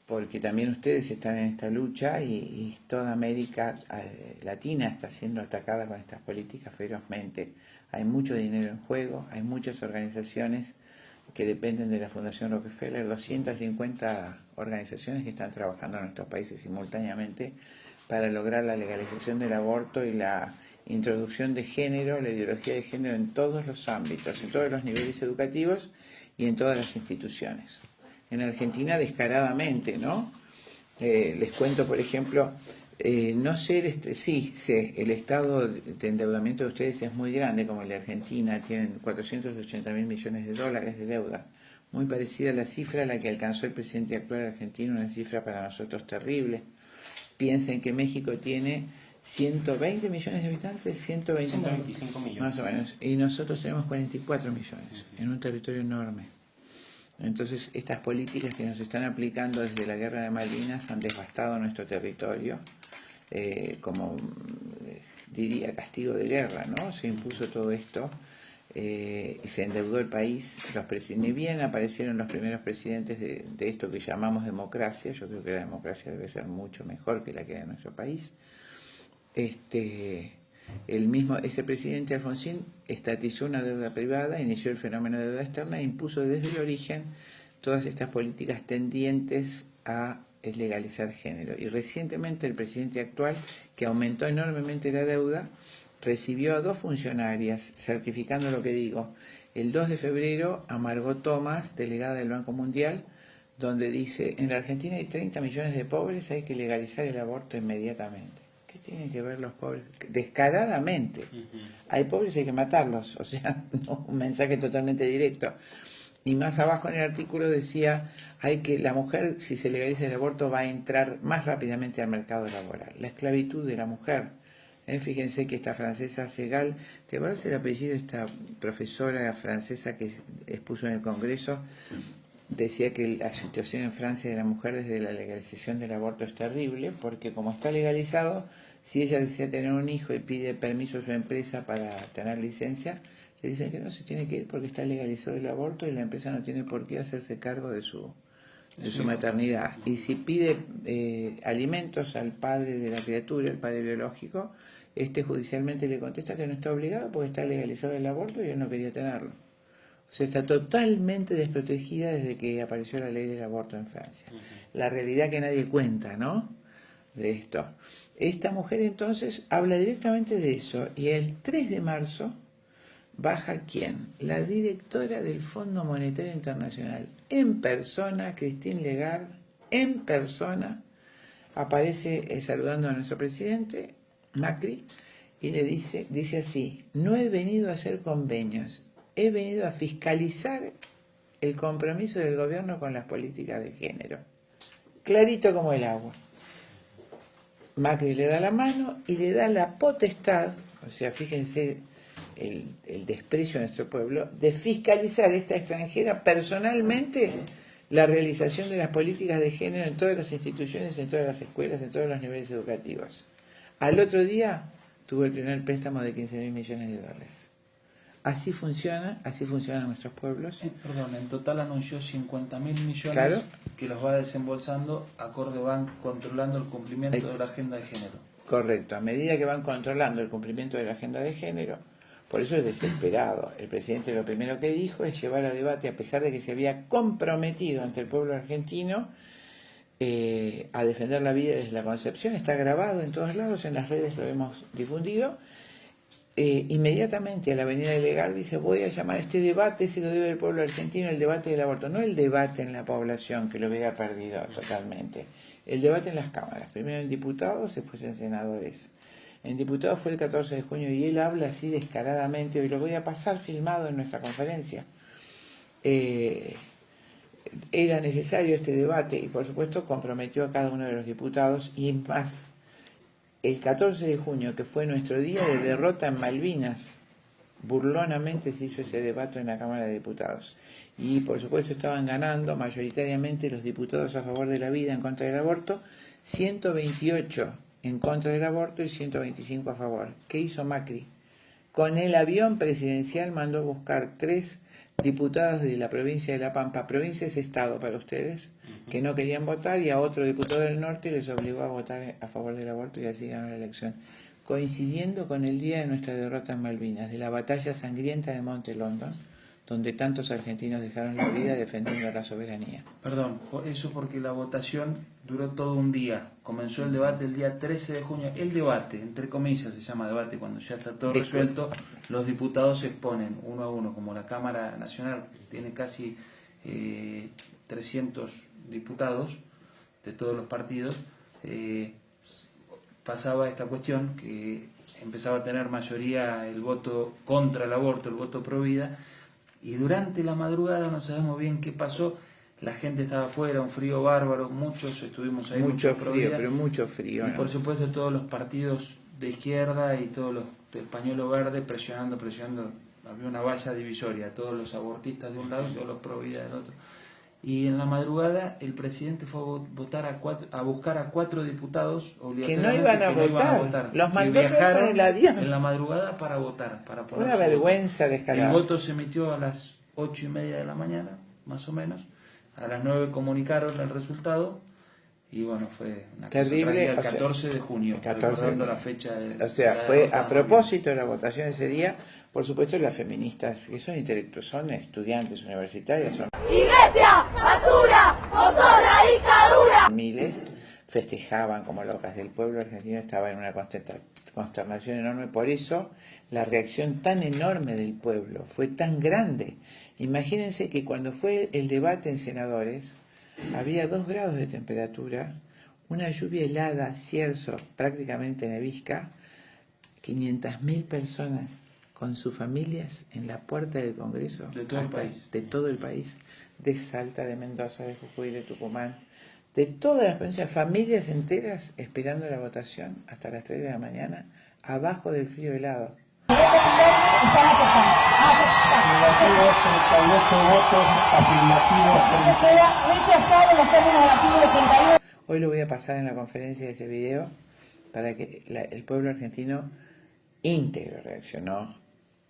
porque también ustedes están en esta lucha y toda América Latina está siendo atacada con estas políticas ferozmente. Hay mucho dinero en juego, hay muchas organizaciones que dependen de la Fundación Rockefeller, 250 organizaciones que están trabajando en nuestros países simultáneamente para lograr la legalización del aborto y la introducción de género, la ideología de género en todos los ámbitos, en todos los niveles educativos y en todas las instituciones. En Argentina descaradamente, ¿no? Les cuento, por ejemplo, no ser, sí, el estado de endeudamiento de ustedes es muy grande, como el de Argentina, tienen 480.000 millones de dólares de deuda, muy parecida a la cifra a la que alcanzó el presidente actual argentino, una cifra para nosotros terrible. Piensen que México tiene 120 millones de habitantes, 125 millones. Más o menos, y nosotros tenemos 44 millones, en un territorio enorme. Entonces, estas políticas que nos están aplicando desde la guerra de Malvinas han devastado nuestro territorio, como diría castigo de guerra, ¿no? Se impuso todo esto y se endeudó el país. Ni bien aparecieron los primeros presidentes de esto que llamamos democracia, yo creo que la democracia debe ser mucho mejor que la que hay en nuestro país. Ese presidente Alfonsín estatizó una deuda privada, inició el fenómeno de deuda externa e impuso desde el origen todas estas políticas tendientes a legalizar género. Y recientemente el presidente actual, que aumentó enormemente la deuda, recibió a 2 funcionarias certificando lo que digo. El 2 de febrero a Margot Thomas, delegada del Banco Mundial, donde dice: en la Argentina hay 30 millones de pobres, hay que legalizar el aborto inmediatamente. ¿Qué tienen que ver los pobres? Descaradamente. Hay pobres, hay que matarlos. O sea, no, un mensaje totalmente directo. Y más abajo en el artículo decía, la mujer, si se legaliza el aborto, va a entrar más rápidamente al mercado laboral. La esclavitud de la mujer. Fíjense que esta francesa Segal, ¿te acuerdas el apellido de esta profesora francesa que expuso en el Congreso? Decía que la situación en Francia de la mujer desde la legalización del aborto es terrible, porque como está legalizado, si ella desea tener un hijo y pide permiso a su empresa para tener licencia, le dicen que no se tiene que ir porque está legalizado el aborto y la empresa no tiene por qué hacerse cargo de su maternidad. Y si pide alimentos al padre de la criatura, el padre biológico, judicialmente le contesta que no está obligado porque está legalizado el aborto y él no quería tenerlo. O sea, está totalmente desprotegida desde que apareció la ley del aborto en Francia. La realidad que nadie cuenta, ¿no? De esto. Esta mujer entonces habla directamente de eso y el 3 de marzo baja ¿quién? La directora del Fondo Monetario Internacional, en persona, Christine Lagarde, en persona, aparece saludando a nuestro presidente, Macri, y le dice así: no he venido a hacer convenios, he venido a fiscalizar el compromiso del gobierno con las políticas de género. Clarito como el agua. Macri le da la mano y le da la potestad, o sea, fíjense el desprecio a nuestro pueblo, de fiscalizar esta extranjera personalmente la realización de las políticas de género en todas las instituciones, en todas las escuelas, en todos los niveles educativos. Al otro día tuvo el primer préstamo de 15.000 millones de dólares. Así funcionan nuestros pueblos. Perdón, en total anunció 50.000 millones, claro, que los va desembolsando, acorde van controlando el cumplimiento de la agenda de género. Correcto, a medida que van controlando el cumplimiento de la agenda de género, por eso es desesperado. El presidente lo primero que dijo es llevar a debate, a pesar de que se había comprometido ante el pueblo argentino a defender la vida desde la concepción. Está grabado en todos lados, en las redes lo hemos difundido. Inmediatamente a la avenida de Legar dice: voy a llamar a este debate, se lo debe el pueblo argentino, el debate del aborto, no el debate en la población, que lo hubiera perdido totalmente, el debate en las cámaras, primero en diputados, después en senadores. En diputados fue el 14 de junio y él habla así descaradamente, y lo voy a pasar filmado en nuestra conferencia. Era necesario este debate y por supuesto comprometió a cada uno de los diputados, y más, el 14 de junio, que fue nuestro día de derrota en Malvinas, burlonamente se hizo ese debate en la Cámara de Diputados. Y por supuesto estaban ganando mayoritariamente los diputados a favor de la vida, en contra del aborto, 128 en contra del aborto y 125 a favor. ¿Qué hizo Macri? Con el avión presidencial mandó a buscar 3 diputados de la provincia de La Pampa, provincia es estado para ustedes, que no querían votar, y a otro diputado del norte les obligó a votar a favor del aborto, y así ganó la elección, coincidiendo con el día de nuestra derrota en Malvinas, de la batalla sangrienta de Monte London, donde tantos argentinos dejaron la vida defendiendo la soberanía. Perdón, eso porque la votación duró todo un día. Comenzó el debate el día 13 de junio. El debate, entre comillas, se llama debate cuando ya está todo resuelto. Los diputados se exponen uno a uno, como la Cámara Nacional tiene casi 300 diputados de todos los partidos. Pasaba esta cuestión que empezaba a tener mayoría el voto contra el aborto, el voto pro vida. Y durante la madrugada no sabemos bien qué pasó, la gente estaba afuera, un frío bárbaro, muchos estuvimos ahí. Mucho frío, pero mucho frío. Y por supuesto todos los partidos de izquierda y todos los del pañuelo verde presionando, había una valla divisoria, todos los abortistas de un lado y todos los pro vida del otro. Y en la madrugada el presidente fue a buscar a 4 diputados obligatoriamente que no iban a votar. Los mandó viajaron en el avión en la madrugada para votar, para poner una vergüenza descarada. El voto se emitió a las 8:30 de la mañana, más o menos. A las 9 comunicaron el resultado y bueno, fue una terrible. El 14 de junio, recordando la fecha de, o sea, fue a propósito de la votación ese día. Por supuesto, las feministas, que son intelectuales, son estudiantes universitarias, son ¡Iglesia! ¡Basura! ¡O sos la dictadura! Miles festejaban como locas. El pueblo argentino estaba en una consternación enorme. Por eso la reacción tan enorme del pueblo fue tan grande. Imagínense que cuando fue el debate en senadores, había 2 grados de temperatura, una lluvia helada, cierzo, prácticamente nevisca, 500.000 personas con sus familias en la puerta del Congreso, de todo el país, de Salta, de Mendoza, de Jujuy, de Tucumán, de todas las provincias, familias enteras esperando la votación hasta las 3 de la mañana, abajo del frío helado. Hoy lo voy a pasar en la conferencia de ese video para que el pueblo argentino íntegro reaccionó,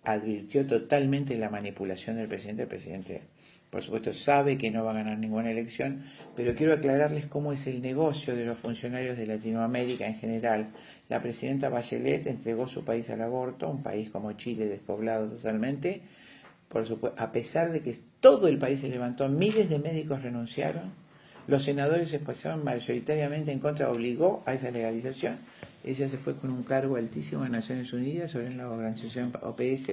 advirtió totalmente la manipulación del presidente. El presidente, por supuesto, sabe que no va a ganar ninguna elección, pero quiero aclararles cómo es el negocio de los funcionarios de Latinoamérica en general. La presidenta Bachelet entregó su país al aborto, un país como Chile despoblado totalmente, por supuesto, a pesar de que todo el país se levantó, miles de médicos renunciaron, los senadores se expresaron mayoritariamente en contra, obligó a esa legalización. Ella se fue con un cargo altísimo en Naciones Unidas sobre la organización OPS,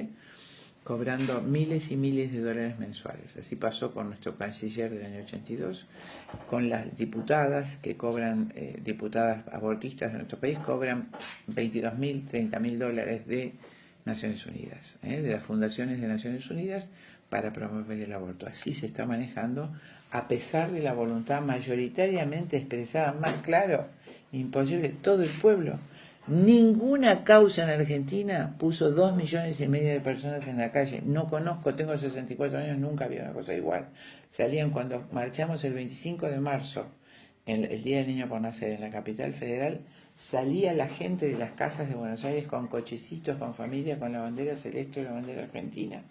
cobrando miles y miles de dólares mensuales. Así pasó con nuestro canciller del año 82, con las diputadas que cobran, diputadas abortistas de nuestro país, cobran 22.000, 30.000 dólares de Naciones Unidas, de las fundaciones de Naciones Unidas para promover el aborto. Así se está manejando, a pesar de la voluntad mayoritariamente expresada, más claro, imposible, todo el pueblo. Ninguna causa en Argentina puso 2,5 millones de personas en la calle. No conozco, tengo 64 años, nunca había una cosa igual. Salían cuando marchamos el 25 de marzo, el Día del Niño por Nacer, en la capital federal, salía la gente de las casas de Buenos Aires con cochecitos, con familia, con la bandera celeste y la bandera argentina.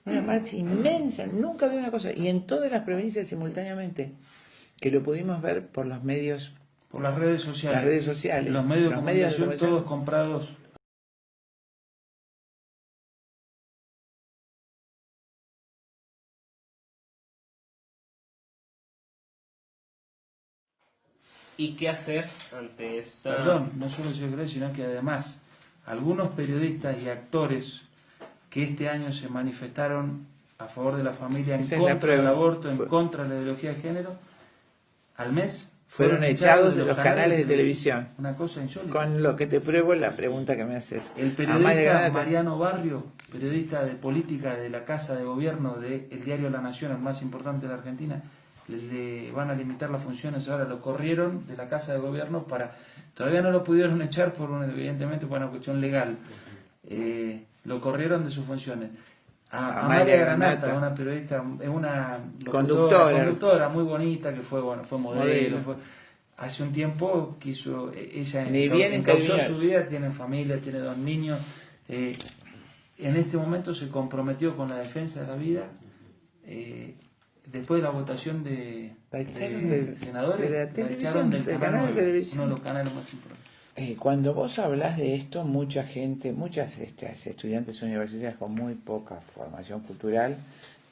Una marcha inmensa, nunca había una cosa. Y en todas las provincias simultáneamente, que lo pudimos ver por los medios. Por las redes sociales. Las redes sociales. Los medios de comunicación todos comprados. ¿Y qué hacer ante esta...? Perdón, no solo yo creo, sino que además algunos periodistas y actores que este año se manifestaron a favor de la familia, en contra del aborto, en contra de la ideología de género, al mes fueron echados de los canales de televisión. Una cosa insólita. Con lo que te pruebo la pregunta que me haces. El periodista Mariano Barrio, periodista de política de la Casa de Gobierno del diario La Nación, el más importante de la Argentina, le van a limitar las funciones. Ahora lo corrieron de la Casa de Gobierno todavía no lo pudieron echar evidentemente por una cuestión legal. Lo corrieron de sus funciones. Amalia Granata, una periodista, una conductora muy bonita, que fue modelo. Hace un tiempo quiso, ella encauzó su vida, tiene familia, tiene 2 niños. En este momento se comprometió con la defensa de la vida después de la votación de senadores, de la la televisión, echaron del del canal canal de 9, televisión. uno de los canales más importantes. Cuando vos hablas de esto, mucha gente, muchas estudiantes universitarias con muy poca formación cultural,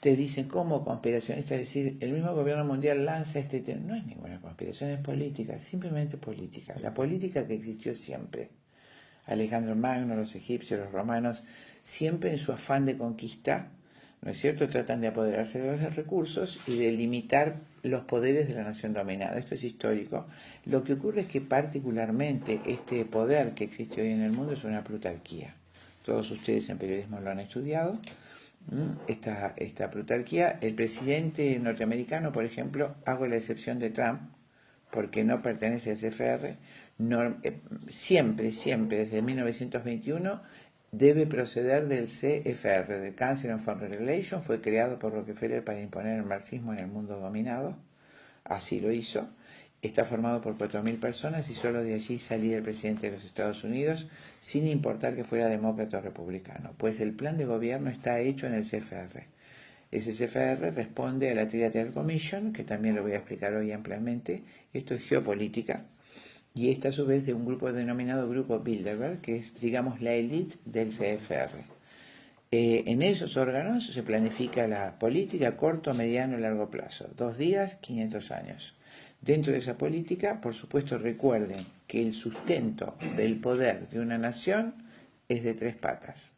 te dicen como conspiracionista, es decir, el mismo gobierno mundial lanza este tema. No es ninguna conspiración, es política, simplemente política. La política que existió siempre. Alejandro Magno, los egipcios, los romanos, siempre en su afán de conquista, ¿no es cierto?, tratan de apoderarse de los recursos y de limitar los poderes de la nación dominada. Esto es histórico. Lo que ocurre es que particularmente este poder que existe hoy en el mundo es una plutarquía. Todos ustedes en periodismo lo han estudiado. Esta plutarquía, el presidente norteamericano, por ejemplo, hago la excepción de Trump, porque no pertenece al CFR, siempre, desde 1921, debe proceder del CFR, del Council on Foreign Relations. Fue creado por Rockefeller para imponer el marxismo en el mundo dominado, así lo hizo. Está formado por 4.000 personas y solo de allí salía el presidente de los Estados Unidos, sin importar que fuera demócrata o republicano, pues el plan de gobierno está hecho en el CFR. Ese CFR responde a la Trilateral Commission, que también lo voy a explicar hoy ampliamente. Esto es geopolítica, y esta a su vez de un grupo denominado Grupo Bilderberg, que es, digamos, la élite del CFR. En esos órganos se planifica la política a corto, mediano y largo plazo. 2 días, 500 años. Dentro de esa política, por supuesto, recuerden que el sustento del poder de una nación es de 3 patas.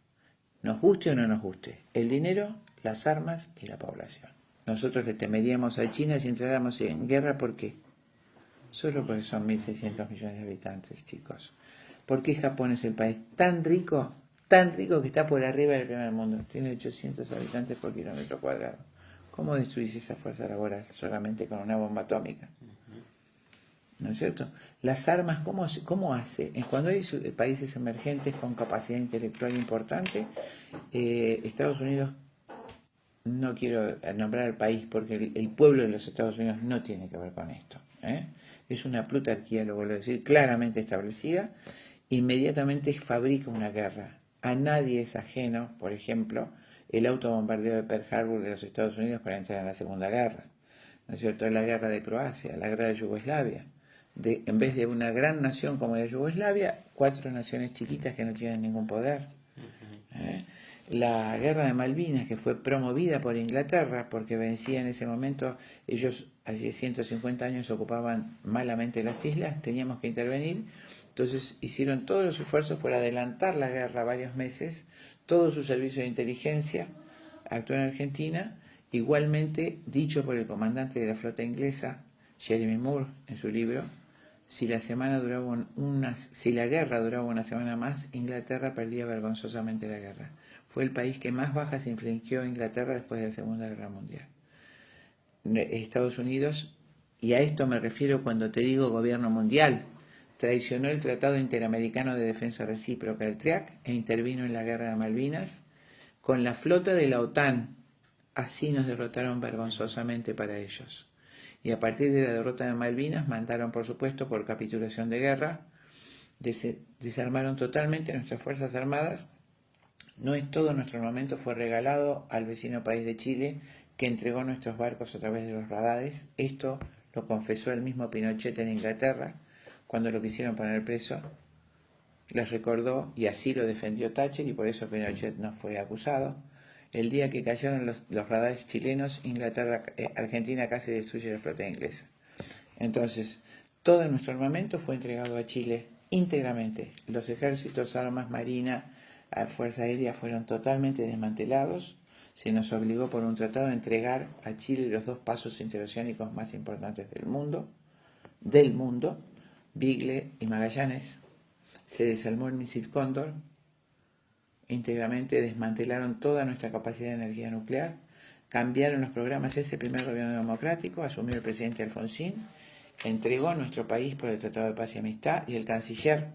Nos guste o no nos guste. El dinero, las armas y la población. Nosotros le temeríamos a China si entráramos en guerra. ¿Por qué? Solo porque son 1.600 millones de habitantes, chicos. ¿Por qué Japón es el país tan rico que está por arriba del primer mundo? Tiene 800 habitantes por kilómetro cuadrado. ¿Cómo destruís esa fuerza laboral solamente con una bomba atómica? ¿No es cierto? Las armas, ¿cómo hace? Cuando hay países emergentes con capacidad intelectual importante, Estados Unidos, no quiero nombrar al país porque el pueblo de los Estados Unidos no tiene que ver con esto. Es una plutarquía, lo vuelvo a decir, claramente establecida. Inmediatamente fabrica una guerra. A nadie es ajeno, por ejemplo, el autobombardeo de Pearl Harbor de los Estados Unidos para entrar en la Segunda Guerra. ¿No es cierto? La guerra de Croacia, la guerra de Yugoslavia. En vez de una gran nación como la Yugoslavia, 4 naciones chiquitas que no tienen ningún poder. La guerra de Malvinas, que fue promovida por Inglaterra, porque vencía en ese momento, ellos hace 150 años ocupaban malamente las islas, teníamos que intervenir, entonces hicieron todos los esfuerzos por adelantar la guerra varios meses, todo su servicio de inteligencia actuó en Argentina, igualmente dicho por el comandante de la flota inglesa, Jeremy Moore, en su libro, si la guerra duraba una semana más, Inglaterra perdía vergonzosamente la guerra. Fue el país que más bajas infligió a Inglaterra después de la Segunda Guerra Mundial. Estados Unidos, y a esto me refiero cuando te digo gobierno mundial, traicionó el Tratado Interamericano de Defensa Recíproca, el TRIAC, e intervino en la Guerra de Malvinas con la flota de la OTAN. Así nos derrotaron vergonzosamente para ellos. Y a partir de la derrota de Malvinas mandaron, por supuesto, por capitulación de guerra, desarmaron totalmente nuestras Fuerzas Armadas. No es todo nuestro armamento, fue regalado al vecino país de Chile, que entregó nuestros barcos a través de los radares. Esto lo confesó el mismo Pinochet en Inglaterra, cuando lo quisieron poner preso. Les recordó, y así lo defendió Thatcher, y por eso Pinochet no fue acusado. El día que cayeron los radares chilenos, Argentina casi destruye la flota inglesa. Entonces, todo nuestro armamento fue entregado a Chile íntegramente. Los ejércitos, armas, marina, fuerza aérea fueron totalmente desmantelados. Se nos obligó por un tratado a entregar a Chile los 2 pasos interoceánicos más importantes del mundo, Beagle y Magallanes. Se desarmó el misil Cóndor. Íntegramente desmantelaron toda nuestra capacidad de energía nuclear, cambiaron los programas. Ese primer gobierno democrático asumió el presidente Alfonsín, entregó nuestro país por el Tratado de Paz y Amistad, y el canciller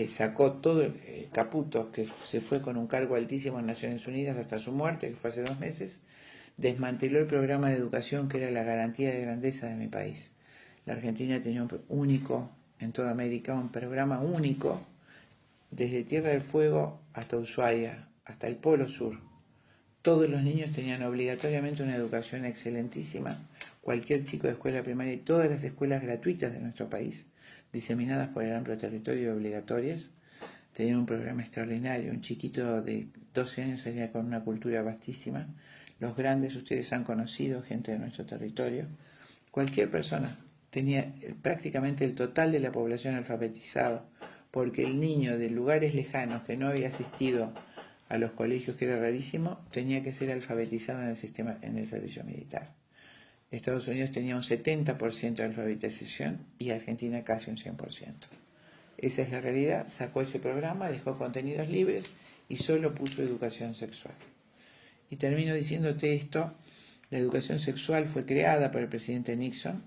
sacó todo Caputo, que se fue con un cargo altísimo en Naciones Unidas hasta su muerte, que fue hace 2 meses, desmanteló el programa de educación que era la garantía de grandeza de mi país. La Argentina tenía un único en toda América, un programa único, desde Tierra del Fuego hasta Ushuaia, hasta el Polo Sur. todos los niños tenían obligatoriamente una educación excelentísima, cualquier chico de escuela primaria y todas las escuelas gratuitas de nuestro país, diseminadas por el amplio territorio y obligatorias, tenían un programa extraordinario. Un chiquito de 12 años salía con una cultura vastísima. Los grandes, ustedes han conocido, gente de nuestro territorio. Cualquier persona tenía prácticamente el total de la población alfabetizado, porque el niño de lugares lejanos que no había asistido a los colegios, que era rarísimo, tenía que ser alfabetizado en el sistema, en el servicio militar. Estados Unidos tenía un 70% de alfabetización y Argentina casi un 100%. Esa es la realidad. Sacó ese programa, dejó contenidos libres y solo puso educación sexual. Y termino diciéndote esto: la educación sexual fue creada por el presidente Nixon.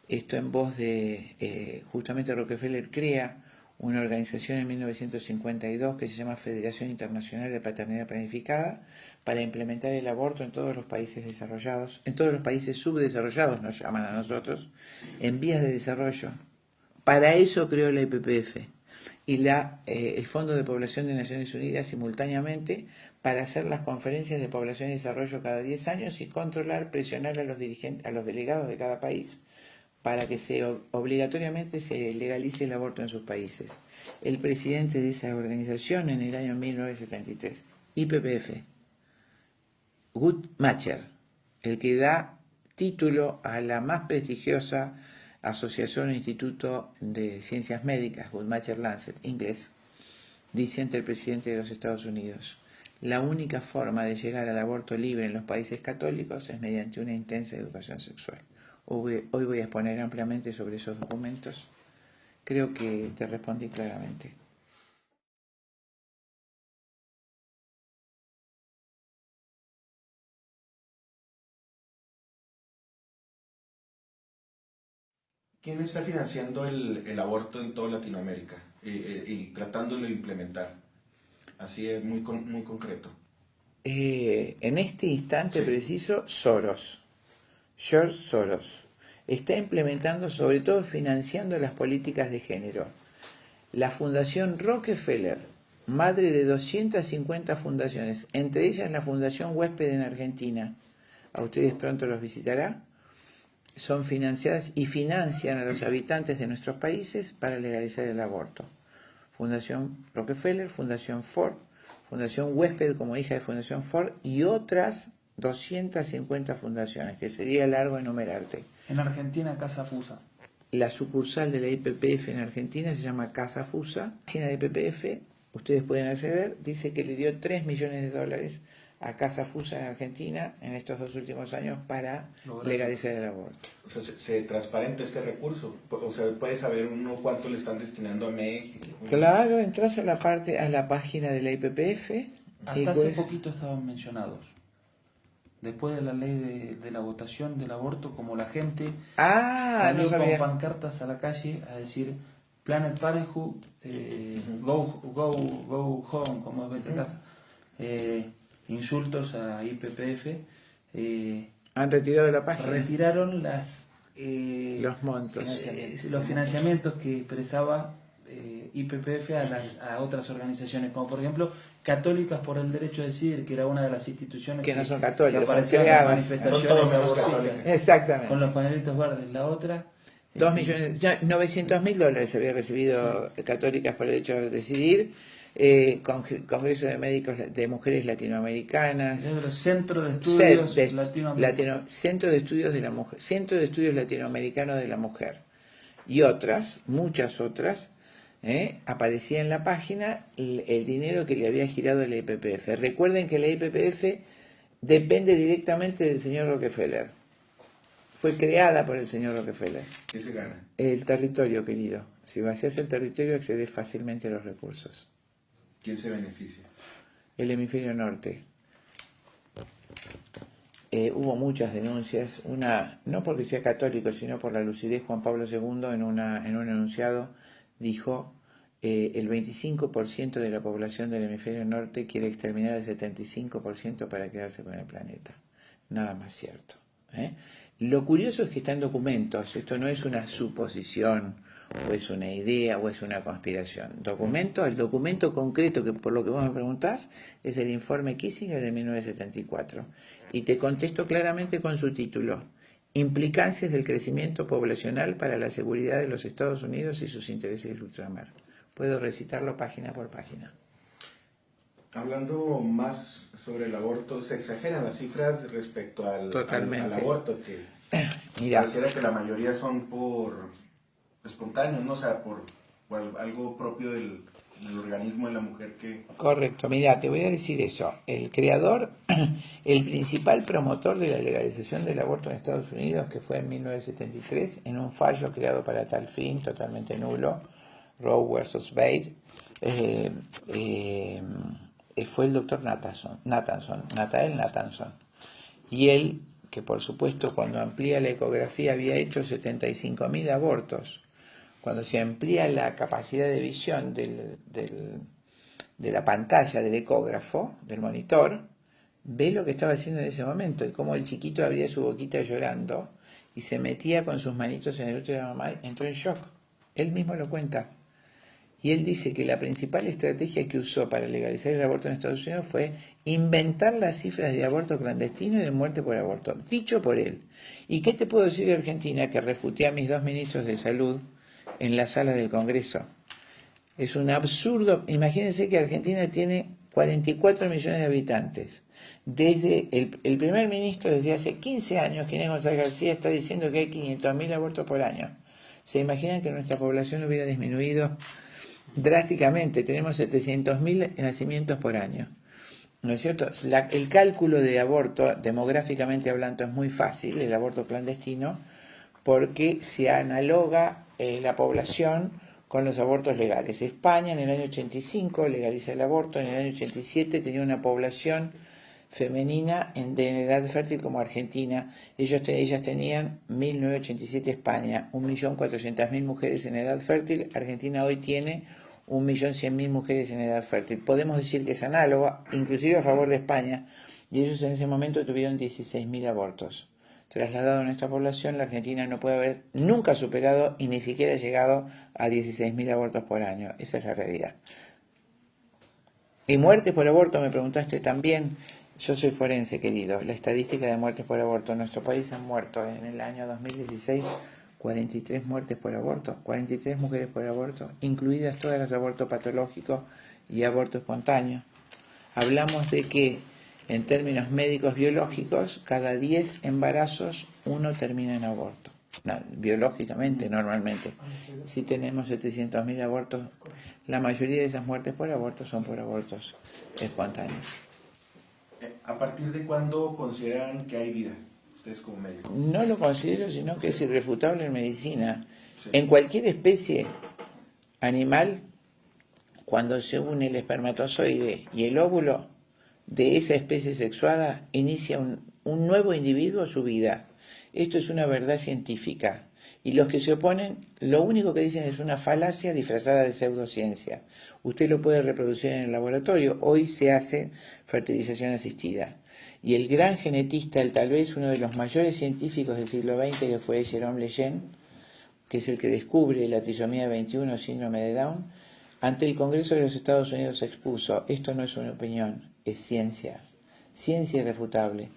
Esto en voz de, justamente Rockefeller crea una organización en 1952 que se llama Federación Internacional de Paternidad Planificada, para implementar el aborto en todos los países desarrollados, en todos los países subdesarrollados, nos llaman a nosotros, en vías de desarrollo. Para eso creó la IPPF y el Fondo de Población de Naciones Unidas simultáneamente, para hacer las conferencias de población y desarrollo cada 10 años y controlar, presionar a los dirigentes, a los delegados de cada país, para que obligatoriamente se legalice el aborto en sus países. El presidente de esa organización en el año 1973, IPPF, Guttmacher, el que da título a la más prestigiosa asociación o instituto de ciencias médicas, Guttmacher Lancet, inglés, dice ante el presidente de los Estados Unidos: la única forma de llegar al aborto libre en los países católicos es mediante una intensa educación sexual. Hoy voy a exponer ampliamente sobre esos documentos. Creo que te respondí claramente. ¿Quién está financiando el aborto en toda Latinoamérica y tratándolo de implementar? Así es, muy concreto. En este instante Sí. preciso, Soros. George Soros está implementando, sobre todo financiando las políticas de género. La Fundación Rockefeller, madre de 250 fundaciones, entre ellas la Fundación Huésped en Argentina, a ustedes pronto los visitará, son financiadas y financian a los habitantes de nuestros países para legalizar el aborto. Fundación Rockefeller, Fundación Ford, Fundación Huésped como hija de Fundación Ford y otras 250 fundaciones, que sería largo enumerarte. En Argentina, Casa Fusa. La sucursal de la IPPF en Argentina se llama Casa Fusa. La página de IPPF, ustedes pueden acceder, dice que le dio $3 millones a Casa Fusa en Argentina en estos 2 últimos años para legalizar el aborto. O sea, se transparenta este recurso. O sea, puede saber uno cuánto le están destinando a México. Claro, entras a la página de la IPPF. Hasta hace poquito estaban mencionados. Después de la ley de la votación del aborto, como la gente salió no sabía. con pancartas a la calle a decir Planet Parenthood, go home, como es vete a casa, insultos a IPPF, Han retirado de la página retiraron los montos. los financiamientos que expresaba IPPF a otras organizaciones, como por ejemplo Católicas por el Derecho a Decidir, que era una de las instituciones Que no son católicas, que son aparecían en creadas. las manifestaciones Son todos menos abortistas, Exactamente. con los pañuelitos verdes. La otra 900.000 había recibido Católicas por el Derecho a Decidir, Congreso de Médicos de Mujeres Latinoamericanas, de los centros de estudios latinoamericanos, Centro de Estudios de la Mujer, Centro de Estudios Latinoamericanos de la Mujer y otras, muchas otras, aparecía en la página el dinero que le había girado la IPPF. Recuerden que la IPPF depende directamente del señor Rockefeller. Fue creada por el señor Rockefeller. ¿Qué se gana? El territorio, querido. Si vacías el territorio, accedes fácilmente a los recursos. ¿Quién se beneficia? El hemisferio norte. Hubo muchas denuncias, una no porque sea católico, sino por la lucidez. Juan Pablo II en un enunciado dijo: el 25% de la población del hemisferio norte quiere exterminar al 75% para quedarse con el planeta. Nada más cierto. Lo curioso es que está en documentos, esto no es una suposición o es una idea, o es una conspiración. El documento concreto, que por lo que vos me preguntás, es el informe Kissinger de 1974. Y te contesto claramente con su título: Implicancias del crecimiento poblacional para la seguridad de los Estados Unidos y sus intereses de ultramar. Puedo recitarlo página por página. Hablando más sobre el aborto, se exageran las cifras respecto al aborto, que Mira, pareciera que la mayoría son por espontáneos, ¿no? O sea, por algo propio del organismo de la mujer que... correcto, mira, te voy a decir eso. El creador, el principal promotor de la legalización del aborto en Estados Unidos, que fue en 1973, en un fallo creado para tal fin, totalmente nulo, Roe versus Wade, fue el doctor Nathaniel Nathanson. Y él, que por supuesto cuando amplía la ecografía había hecho 75.000 abortos, cuando se amplía la capacidad de visión de la pantalla del ecógrafo, del monitor, ve lo que estaba haciendo en ese momento y cómo el chiquito abría su boquita llorando y se metía con sus manitos en el útero de la mamá, entró en shock. Él mismo lo cuenta. Y él dice que la principal estrategia que usó para legalizar el aborto en Estados Unidos fue inventar las cifras de aborto clandestino y de muerte por aborto, dicho por él. ¿Y qué te puedo decir de Argentina, que refuté a mis 2 ministros de salud en la sala del Congreso? Es un absurdo. Imagínense que Argentina tiene 44 millones de habitantes. Desde el primer ministro, desde hace 15 años, Ginés González García, está diciendo que hay 500.000 abortos por año. ¿Se imaginan que nuestra población hubiera disminuido drásticamente? Tenemos 700.000 nacimientos por año, ¿no es cierto? El cálculo de aborto, demográficamente hablando, es muy fácil, el aborto clandestino, porque se analoga la población con los abortos legales. España en el año 85 legaliza el aborto, en el año 87 tenía una población femenina de edad fértil como Argentina. Ellas tenían 1987 España, 1.400.000 mujeres en edad fértil. Argentina hoy tiene 1.100.000 mujeres en edad fértil. Podemos decir que es análoga, inclusive a favor de España, y ellos en ese momento tuvieron 16.000 abortos. Trasladado a nuestra población, la Argentina no puede haber nunca superado y ni siquiera llegado a 16.000 abortos por año. Esa es la realidad. Y muertes por aborto, me preguntaste también. Yo soy forense, querido. La estadística de muertes por aborto en nuestro país han muerto en el año 2016 43 muertes por aborto, 43 mujeres por aborto, incluidas todas los abortos patológicos y aborto espontáneo. Hablamos de que en términos médicos biológicos, cada 10 embarazos, 1 termina en aborto. No, biológicamente, normalmente. Si tenemos 700.000 abortos, la mayoría de esas muertes por aborto son por abortos espontáneos. ¿A partir de cuándo consideran que hay vida, ustedes como médicos? No lo considero, sino que es irrefutable en medicina. Sí. En cualquier especie animal, cuando se une el espermatozoide y el óvulo de esa especie sexuada, inicia un nuevo individuo su vida. Esto es una verdad científica. Y los que se oponen, lo único que dicen es una falacia disfrazada de pseudociencia. Usted lo puede reproducir en el laboratorio. Hoy se hace fertilización asistida. Y el gran genetista, tal vez uno de los mayores científicos del siglo XX, que fue Jerome Lejeune, que es el que descubre la trisomía 21, síndrome de Down, ante el Congreso de los Estados Unidos expuso: esto no es una opinión, es ciencia. Ciencia irrefutable.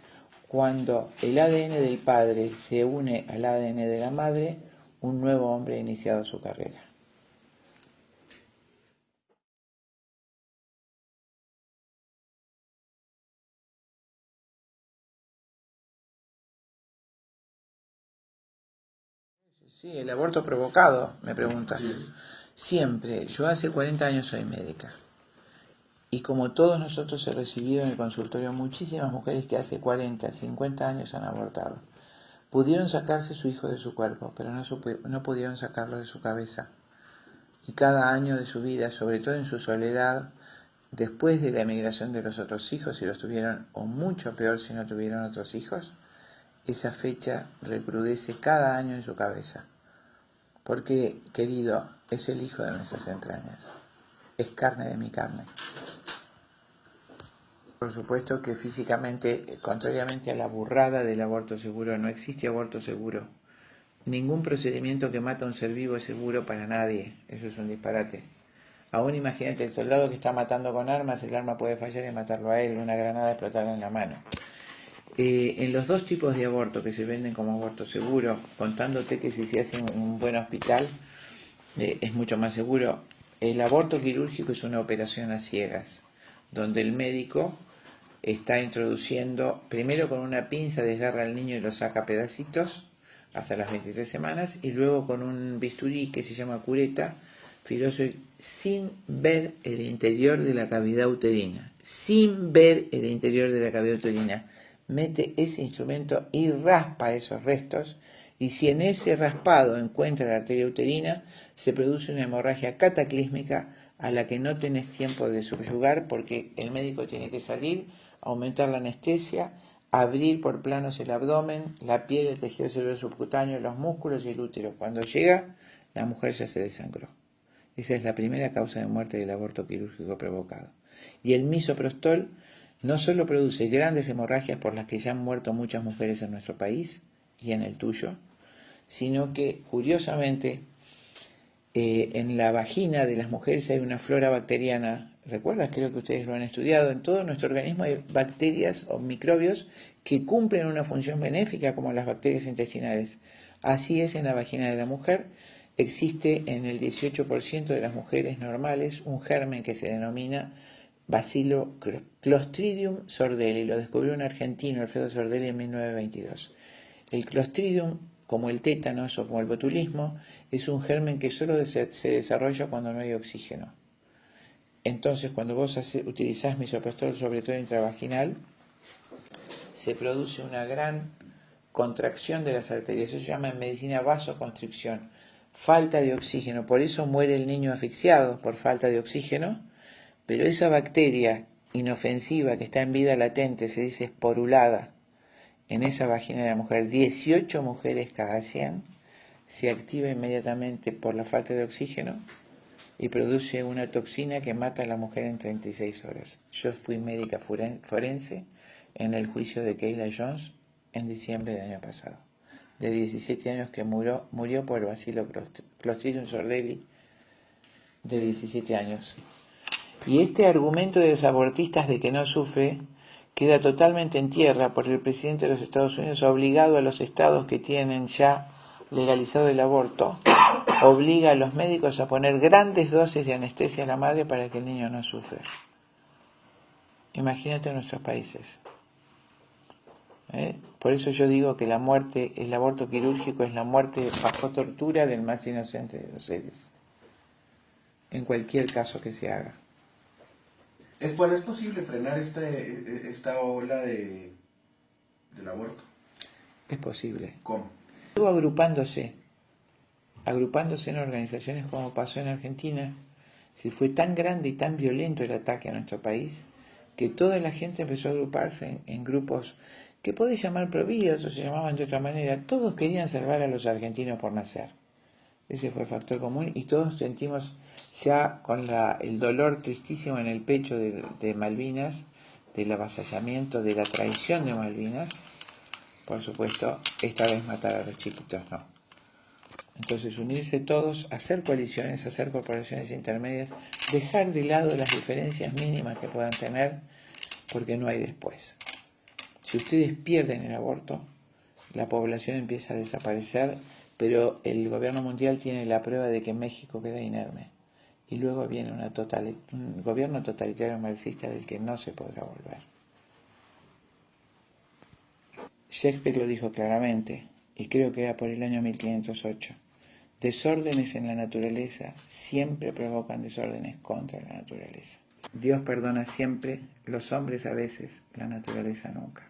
Cuando el ADN del padre se une al ADN de la madre, un nuevo hombre ha iniciado su carrera. Sí, el aborto provocado, me preguntas. Sí. Siempre. Yo hace 40 años soy médica. Y como todos nosotros he recibido en el consultorio muchísimas mujeres que hace 40, 50 años han abortado. Pudieron sacarse su hijo de su cuerpo, pero no pudieron sacarlo de su cabeza. Y cada año de su vida, sobre todo en su soledad, después de la emigración de los otros hijos, si los tuvieron, o mucho peor si no tuvieron otros hijos, esa fecha recrudece cada año en su cabeza. Porque, querido, es el hijo de nuestras entrañas. Es carne de mi carne. Por supuesto que físicamente, contrariamente a la burrada del aborto seguro, no existe aborto seguro. ningún procedimiento que mata a un ser vivo es seguro para nadie. Eso es un disparate. Aún imagínate el soldado que está matando con armas, el arma puede fallar y matarlo a él, una granada explotarle en la mano. En los dos tipos de aborto que se venden como aborto seguro, contándote que si se hace en un buen hospital es mucho más seguro, el aborto quirúrgico es una operación a ciegas, donde el médico está introduciendo, primero con una pinza desgarra al niño y lo saca a pedacitos hasta las 23 semanas, y luego con un bisturí que se llama cureta, filoso, sin ver el interior de la cavidad uterina, sin ver el interior de la cavidad uterina, mete ese instrumento y raspa esos restos, y si en ese raspado encuentra la arteria uterina, se produce una hemorragia cataclísmica a la que no tenés tiempo de subyugar, porque el médico tiene que salir, aumentar la anestesia, abrir por planos el abdomen, la piel, el tejido celular subcutáneo, los músculos y el útero. Cuando llega, la mujer ya se desangró. Esa es la primera causa de muerte del aborto quirúrgico provocado. Y el misoprostol no solo produce grandes hemorragias por las que ya han muerto muchas mujeres en nuestro país y en el tuyo, sino que, curiosamente, en la vagina de las mujeres hay una flora bacteriana. ¿Recuerdas? Creo que ustedes lo han estudiado. En todo nuestro organismo hay bacterias o microbios que cumplen una función benéfica como las bacterias intestinales. Así es en la vagina de la mujer. Existe en el 18% de las mujeres normales un germen que se denomina Bacillus Clostridium sordelli. Lo descubrió un argentino, Alfredo Sordelli, en 1922. El Clostridium, como el tétanos o como el botulismo, es un germen que solo se desarrolla cuando no hay oxígeno. Entonces, cuando vos utilizás misoprostol, sobre todo intravaginal, se produce una gran contracción de las arterias. Eso se llama en medicina vasoconstricción. Falta de oxígeno. Por eso muere el niño asfixiado, por falta de oxígeno. Pero esa bacteria inofensiva que está en vida latente, se dice esporulada, en esa vagina de la mujer, 18 mujeres cada 100, se activa inmediatamente por la falta de oxígeno y produce una toxina que mata a la mujer en 36 horas. Yo fui médica forense en el juicio de Kayla Jones en diciembre del año pasado, de 17 años, que murió por el Bacillus Clostridium sordelli, de 17 años. Y este argumento de los abortistas de que no sufre queda totalmente en tierra, porque el presidente de los Estados Unidos ha obligado a los estados que tienen ya legalizado el aborto, obliga a los médicos a poner grandes dosis de anestesia a la madre para que el niño no sufra. Imagínate en nuestros países. Por eso yo digo que la muerte, el aborto quirúrgico es la muerte bajo tortura del más inocente de los seres, en cualquier caso que se haga. ¿Es posible frenar esta ola del aborto? Es posible. ¿Cómo? Luego agrupándose en organizaciones como pasó en Argentina. Si fue tan grande y tan violento el ataque a nuestro país, que toda la gente empezó a agruparse en grupos que podéis llamar providas, otros se llamaban de otra manera. Todos querían salvar a los argentinos por nacer. Ese fue el factor común, y todos sentimos ya con el dolor tristísimo en el pecho de Malvinas, del avasallamiento, de la traición de Malvinas. Por supuesto, esta vez matar a los chiquitos no. Entonces, unirse todos, hacer coaliciones, hacer corporaciones intermedias, dejar de lado las diferencias mínimas que puedan tener, porque no hay después. Si ustedes pierden el aborto, la población empieza a desaparecer, pero el gobierno mundial tiene la prueba de que México queda inerme. Y luego viene un gobierno totalitario marxista del que no se podrá volver. Shakespeare lo dijo claramente, y creo que era por el año 1508. Desórdenes en la naturaleza siempre provocan desórdenes contra la naturaleza. Dios perdona siempre, los hombres a veces, la naturaleza nunca.